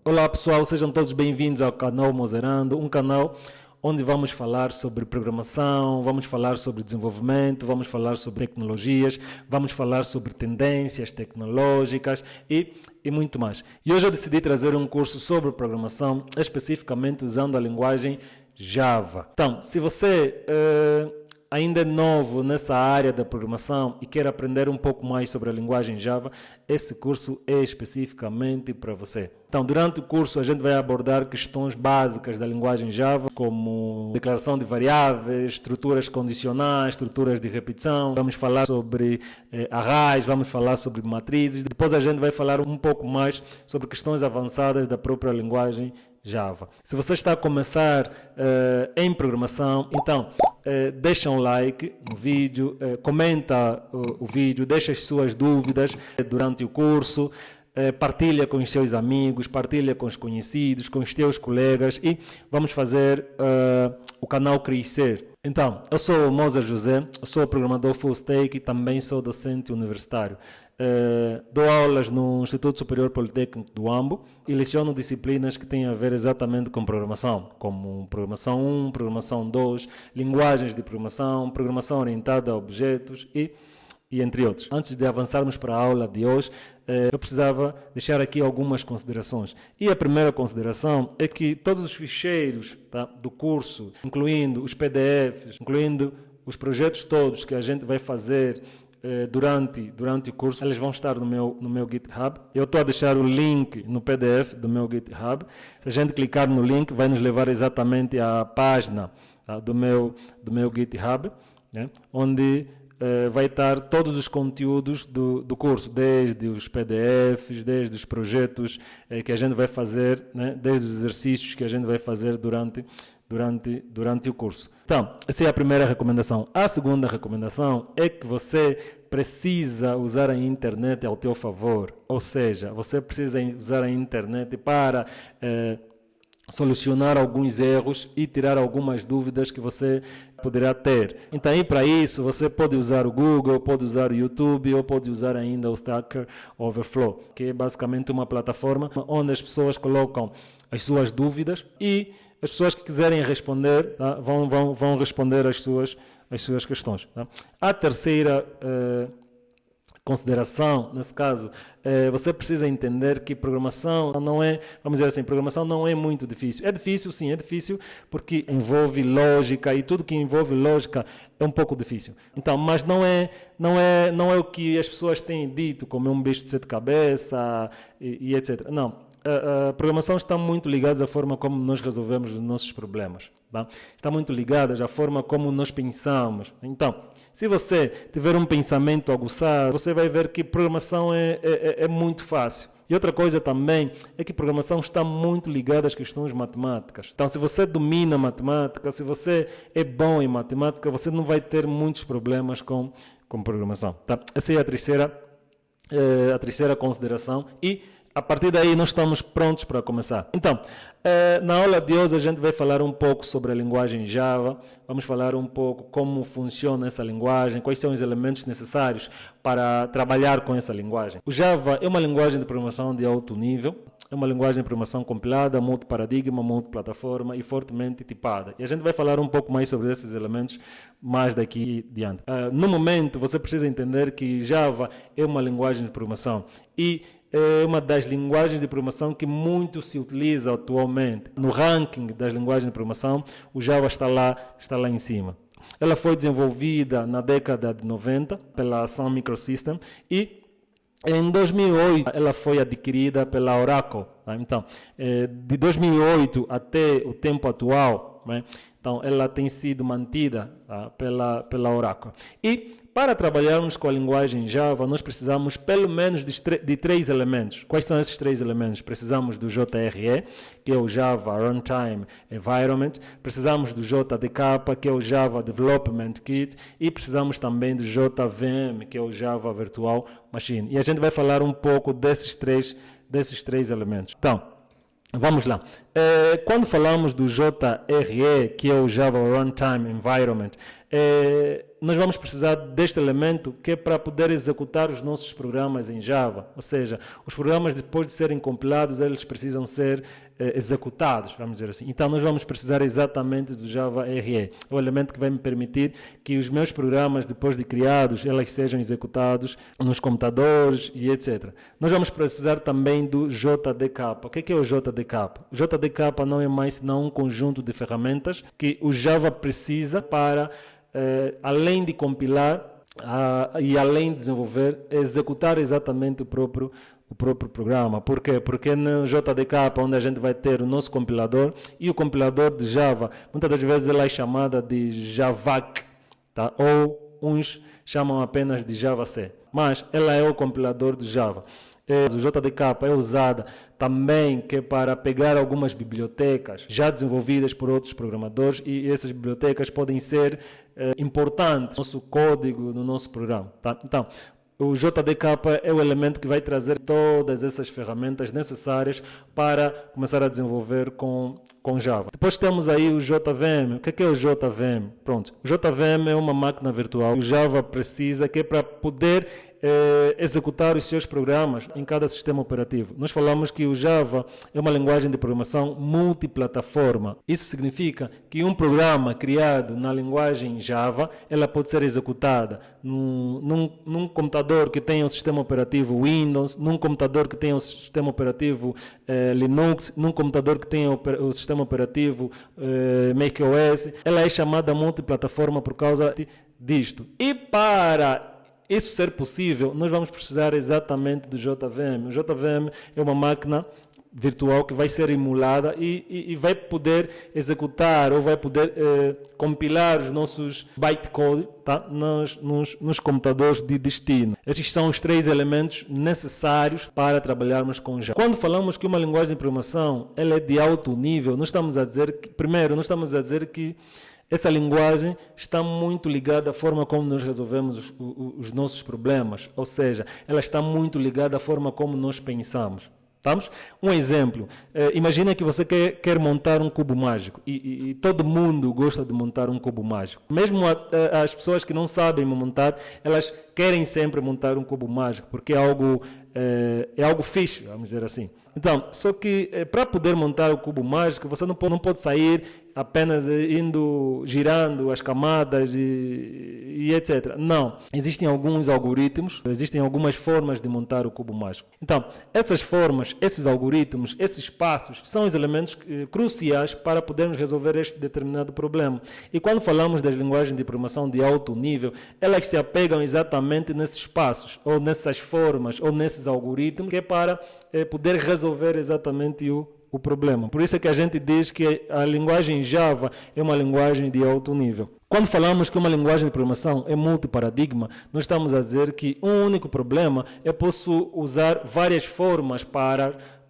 Olá pessoal, sejam todos bem-vindos ao canal Mozerando, um canal onde vamos falar sobre programação, vamos falar sobre desenvolvimento, vamos falar sobre tecnologias, vamos falar sobre tendências tecnológicas e muito mais. E hoje eu decidi trazer um curso sobre programação, especificamente usando a linguagem Java. Então, se você ainda é novo nessa área da programação e quer aprender um pouco mais sobre a linguagem Java, esse curso é especificamente para você. Então, durante o curso a gente vai abordar questões básicas da linguagem Java, como declaração de variáveis, estruturas condicionais, estruturas de repetição. Vamos falar sobre arrays, vamos falar sobre matrizes. Depois a gente vai falar um pouco mais sobre questões avançadas da própria linguagem Java. Se você está a começar em programação, então deixa um like no vídeo, comenta o vídeo, deixa as suas dúvidas durante o curso, partilha com os seus amigos, partilha com os conhecidos, com os teus colegas e vamos fazer o canal crescer. Então, eu sou o Moser José, eu sou programador full stack e também sou docente universitário. Dou aulas no Instituto Superior Politécnico do Huambo e leciono disciplinas que têm a ver exatamente com programação, como programação 1, programação 2, linguagens de programação, programação orientada a objetos e entre outros. Antes de avançarmos para a aula de hoje, eu precisava deixar aqui algumas considerações. E a primeira consideração é que todos os ficheiros do curso, incluindo os PDFs, incluindo os projetos todos que a gente vai fazer durante o curso, eles vão estar no meu GitHub. Eu estou a deixar o link no PDF do meu GitHub. Se a gente clicar no link, vai nos levar exatamente à página do meu GitHub, né, onde vai estar todos os conteúdos do curso, desde os PDFs, desde os projetos que a gente vai fazer, né, desde os exercícios que a gente vai fazer durante o curso. Então, essa é a primeira recomendação. A segunda recomendação é que você precisa usar a internet ao teu favor, ou seja, você precisa usar a internet para solucionar alguns erros e tirar algumas dúvidas que você poderá ter. Então, e para isso, você pode usar o Google, pode usar o YouTube ou pode usar ainda o Stack Overflow, que é basicamente uma plataforma onde as pessoas colocam as suas dúvidas e as pessoas que quiserem responder vão responder as suas questões. A terceira consideração, nesse caso, você precisa entender que programação não é, vamos dizer assim, programação não é muito difícil. É difícil, sim, é difícil, porque envolve lógica e tudo que envolve lógica é um pouco difícil. Então, mas não é o que as pessoas têm dito, como é um bicho de sete cabeças e etc. Não. A programação está muito ligada à forma como nós resolvemos os nossos problemas. Tá? Está muito ligada à forma como nós pensamos. Então, se você tiver um pensamento aguçado, você vai ver que programação é muito fácil. E outra coisa também é que programação está muito ligada às questões matemáticas. Então, se você domina matemática, se você é bom em matemática, você não vai ter muitos problemas com programação. Tá? Essa é a terceira consideração e a partir daí nós estamos prontos para começar. Então, na aula de hoje a gente vai falar um pouco sobre a linguagem Java, vamos falar um pouco como funciona essa linguagem, quais são os elementos necessários para trabalhar com essa linguagem. O Java é uma linguagem de programação de alto nível, é uma linguagem de programação compilada, multiparadigma, multiplataforma e fortemente tipada. E a gente vai falar um pouco mais sobre esses elementos mais daqui adiante. No momento, você precisa entender que Java é uma linguagem de programação e é uma das linguagens de programação que muito se utiliza atualmente. No ranking das linguagens de programação, o Java está lá em cima. Ela foi desenvolvida na década de 90 pela Sun Microsystems e em 2008 ela foi adquirida pela Oracle. Então, de 2008 até o tempo atual, então ela tem sido mantida pela Oracle. E para trabalharmos com a linguagem Java, nós precisamos pelo menos de três elementos. Quais são esses três elementos? Precisamos do JRE, que é o Java Runtime Environment. Precisamos do JDK, que é o Java Development Kit. E precisamos também do JVM, que é o Java Virtual Machine. E a gente vai falar um pouco desses três elementos. Então, vamos lá. Quando falamos do JRE, que é o Java Runtime Environment, nós vamos precisar deste elemento que é para poder executar os nossos programas em Java. Ou seja, os programas, depois de serem compilados, eles precisam ser executados, vamos dizer assim. Então, nós vamos precisar exatamente do Java RE. É o elemento que vai me permitir que os meus programas, depois de criados, elas sejam executados nos computadores e etc. Nós vamos precisar também do JDK. O que é o JDK? O JDK não é mais senão um conjunto de ferramentas que o Java precisa para além de compilar e além de desenvolver, executar exatamente o próprio programa. Por quê? Porque no JDK, onde a gente vai ter o nosso compilador, e o compilador de Java, muitas das vezes ela é chamada de Javac, tá? Ou uns chamam apenas de JavaC, mas ela é o compilador de Java. O JDK é usada também que é para pegar algumas bibliotecas já desenvolvidas por outros programadores, e essas bibliotecas podem ser importantes no nosso código, no nosso programa. Tá? Então, o JDK é o elemento que vai trazer todas essas ferramentas necessárias para começar a desenvolver com Java. Depois temos aí o JVM. O que é o JVM? Pronto. O JVM é uma máquina virtual que o Java precisa, que é para poder executar os seus programas em cada sistema operativo. Nós falamos que o Java é uma linguagem de programação multiplataforma. Isso significa que um programa criado na linguagem Java, ela pode ser executada num computador que tenha um sistema operativo Windows, num computador que tenha um sistema operativo Linux, num computador que tenha o sistema operativo macOS. Ela é chamada multiplataforma por causa disto. E para isso ser possível, nós vamos precisar exatamente do JVM. O JVM é uma máquina virtual que vai ser emulada e vai poder executar ou vai poder compilar os nossos bytecode, tá? nos computadores de destino. Esses são os 3 elementos necessários para trabalharmos com Java. Quando falamos que uma linguagem de programação ela é de alto nível, nós estamos a dizer que, primeiro, nós estamos a dizer que essa linguagem está muito ligada à forma como nós resolvemos os nossos problemas, ou seja, ela está muito ligada à forma como nós pensamos. Estamos? Um exemplo, imagina que você quer montar um cubo mágico e todo mundo gosta de montar um cubo mágico. Mesmo as pessoas que não sabem montar, elas querem sempre montar um cubo mágico, porque é algo fixe, vamos dizer assim. Então, só que para poder montar o cubo mágico, você não pode sair apenas girando as camadas e etc. Não. Existem alguns algoritmos, existem algumas formas de montar o cubo mágico. Então, essas formas, esses algoritmos, esses passos, são os elementos cruciais para podermos resolver este determinado problema. E quando falamos das linguagens de programação de alto nível, elas se apegam exatamente nesses passos, ou nessas formas, ou nesses algoritmos, que é para poder resolver exatamente o problema. Por isso é que a gente diz que a linguagem Java é uma linguagem de alto nível. Quando falamos que uma linguagem de programação é multiparadigma, nós estamos a dizer que um único problema eu posso usar várias formas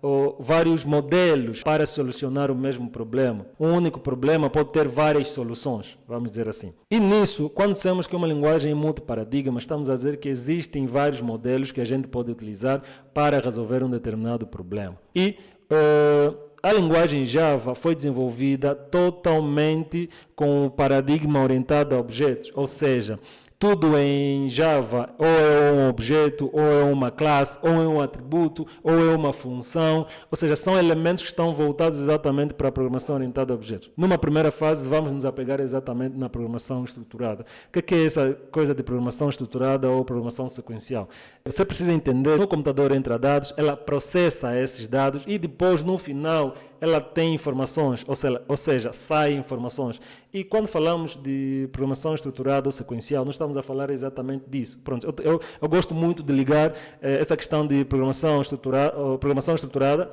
ou vários modelos para solucionar o mesmo problema. Um único problema pode ter várias soluções, vamos dizer assim. E nisso, quando dizemos que uma linguagem é multiparadigma, estamos a dizer que existem vários modelos que a gente pode utilizar para resolver um determinado problema. E a linguagem Java foi desenvolvida totalmente com o paradigma orientado a objetos, ou seja, tudo em Java ou é um objeto, ou é uma classe, ou é um atributo, ou é uma função, ou seja, são elementos que estão voltados exatamente para a programação orientada a objetos. Numa primeira fase, vamos nos apegar exatamente na programação estruturada. O que é essa coisa de programação estruturada ou programação sequencial? Você precisa entender, no computador entra dados, ela processa esses dados e depois, no final, ela tem informações, ou seja, sai informações. E quando falamos de programação estruturada ou sequencial, nós estamos a falar exatamente disso. Pronto, eu gosto muito de ligar essa questão de programação estruturada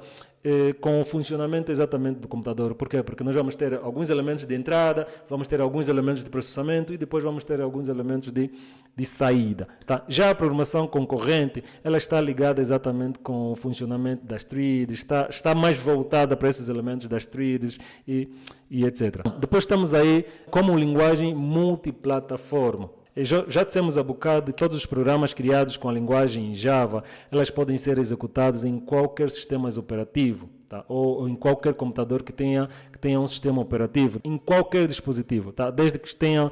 com o funcionamento exatamente do computador. Por quê? Porque nós vamos ter alguns elementos de entrada, vamos ter alguns elementos de processamento e depois vamos ter alguns elementos de saída. Tá? Já a programação concorrente, ela está ligada exatamente com o funcionamento das threads, está mais voltada para esses elementos das threads e etc. Depois estamos aí como linguagem multiplataforma. Já dissemos há bocado que todos os programas criados com a linguagem Java, elas podem ser executados em qualquer sistema operativo, tá? Ou em qualquer computador que tenha um sistema operativo, em qualquer dispositivo, tá? Desde que tenham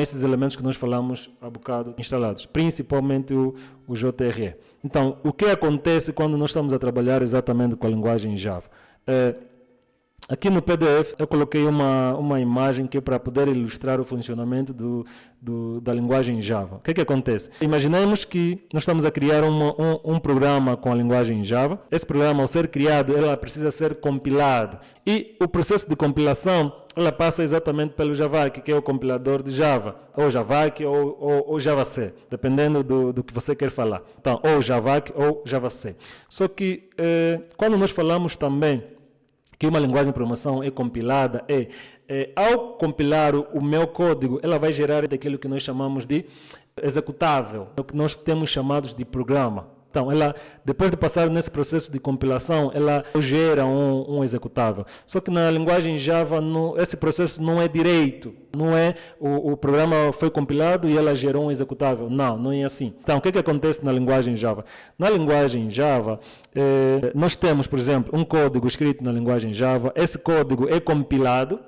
esses elementos que nós falamos há bocado instalados, principalmente o JRE. Então, o que acontece quando nós estamos a trabalhar exatamente com a linguagem Java? Aqui no PDF eu coloquei uma imagem que é para poder ilustrar o funcionamento da linguagem Java. O que acontece? Imaginemos que nós estamos a criar um programa com a linguagem Java. Esse programa, ao ser criado, ela precisa ser compilado. E o processo de compilação, ela passa exatamente pelo Javac, que é o compilador de Java. Ou Javac ou JavaC, dependendo do que você quer falar. Então, ou Javac ou JavaC. Só que quando nós falamos também que uma linguagem de programação é compilada, ao compilar o meu código, ela vai gerar aquilo que nós chamamos de executável, o que nós temos chamados de programa. Então, ela, depois de passar nesse processo de compilação, ela gera um executável. Só que na linguagem Java, esse processo não é direito. Não é o programa foi compilado e ela gerou um executável. Não é assim. Então, o que acontece na linguagem Java? Na linguagem Java, nós temos, por exemplo, um código escrito na linguagem Java. Esse código é compilado,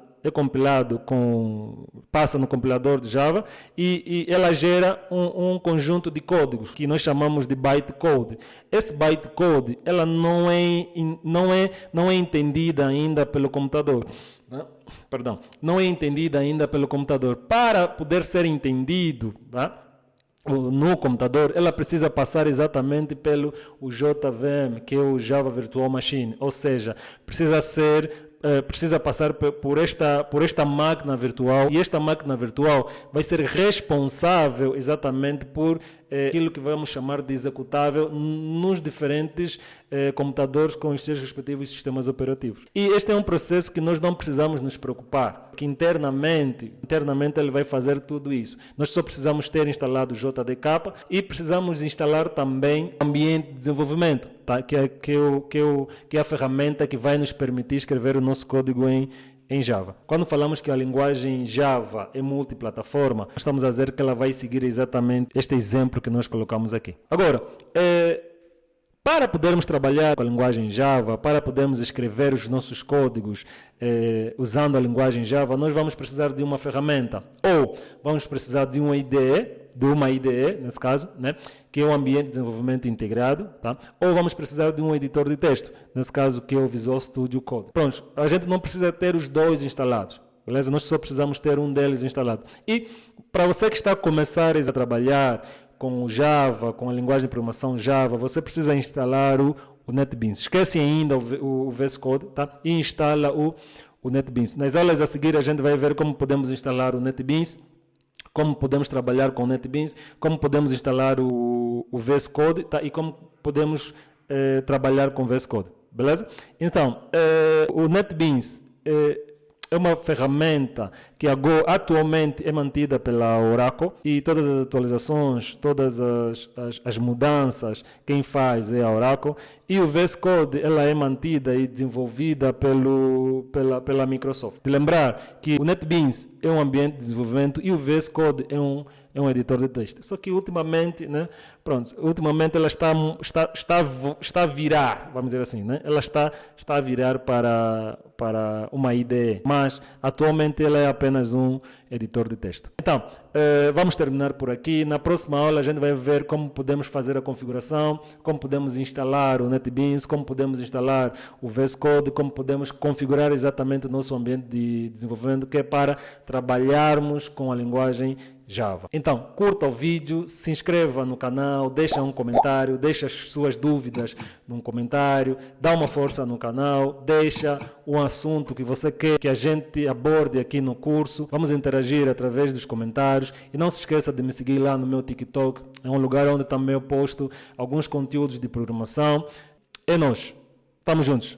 passa no compilador de Java e ela gera um conjunto de códigos que nós chamamos de bytecode. Esse bytecode, ela não é entendida ainda pelo computador. Não é entendida ainda pelo computador. Para poder ser entendido, no computador, ela precisa passar exatamente pelo JVM, que é o Java Virtual Machine, ou seja, precisa passar por esta máquina virtual, e esta máquina virtual vai ser responsável exatamente por aquilo que vamos chamar de executável nos diferentes computadores com os seus respectivos sistemas operativos. E este é um processo que nós não precisamos nos preocupar, que internamente ele vai fazer tudo isso. Nós só precisamos ter instalado o JDK e precisamos instalar também o ambiente de desenvolvimento, tá? que é a ferramenta que vai nos permitir escrever o nosso código em Java. Quando falamos que a linguagem Java é multiplataforma, estamos a dizer que ela vai seguir exatamente este exemplo que nós colocamos aqui. Agora, para podermos trabalhar com a linguagem Java, para podermos escrever os nossos códigos usando a linguagem Java, nós vamos precisar de uma ferramenta, ou vamos precisar de uma IDE, nesse caso, né, que é o ambiente de desenvolvimento integrado, tá? Ou vamos precisar de um editor de texto, nesse caso que é o Visual Studio Code. Pronto, a gente não precisa ter os dois instalados, beleza? Nós só precisamos ter um deles instalado. E para você que está a começar a trabalhar com o Java, com a linguagem de programação Java, você precisa instalar o NetBeans. Esquece ainda o VS Code, tá? E instala o NetBeans. Nas aulas a seguir a gente vai ver como podemos instalar o NetBeans, como podemos trabalhar com o NetBeans, como podemos instalar o VS Code, tá? E como podemos trabalhar com o VS Code, beleza? Então, o NetBeans é uma ferramenta que atualmente é mantida pela Oracle e todas as atualizações, todas as mudanças, quem faz é a Oracle. E o VS Code ela é mantida e desenvolvida pela Microsoft. De lembrar que o NetBeans é um ambiente de desenvolvimento e o VS Code é um editor de texto. Só que ultimamente, né, ultimamente ela está a virar, vamos dizer assim, né? Ela está a virar para uma IDE, mas atualmente ela é apenas um editor de texto. Então, vamos terminar por aqui. Na próxima aula a gente vai ver como podemos fazer a configuração, como podemos instalar o NetBeans, como podemos instalar o VS Code, como podemos configurar exatamente o nosso ambiente de desenvolvimento, que é para trabalharmos com a linguagem Java. Então, curta o vídeo, se inscreva no canal, deixa um comentário, deixa as suas dúvidas num comentário, dá uma força no canal, deixa um assunto que você quer que a gente aborde aqui no curso. Vamos interagir através dos comentários e não se esqueça de me seguir lá no meu TikTok, é um lugar onde também eu posto alguns conteúdos de programação. É nós, estamos juntos.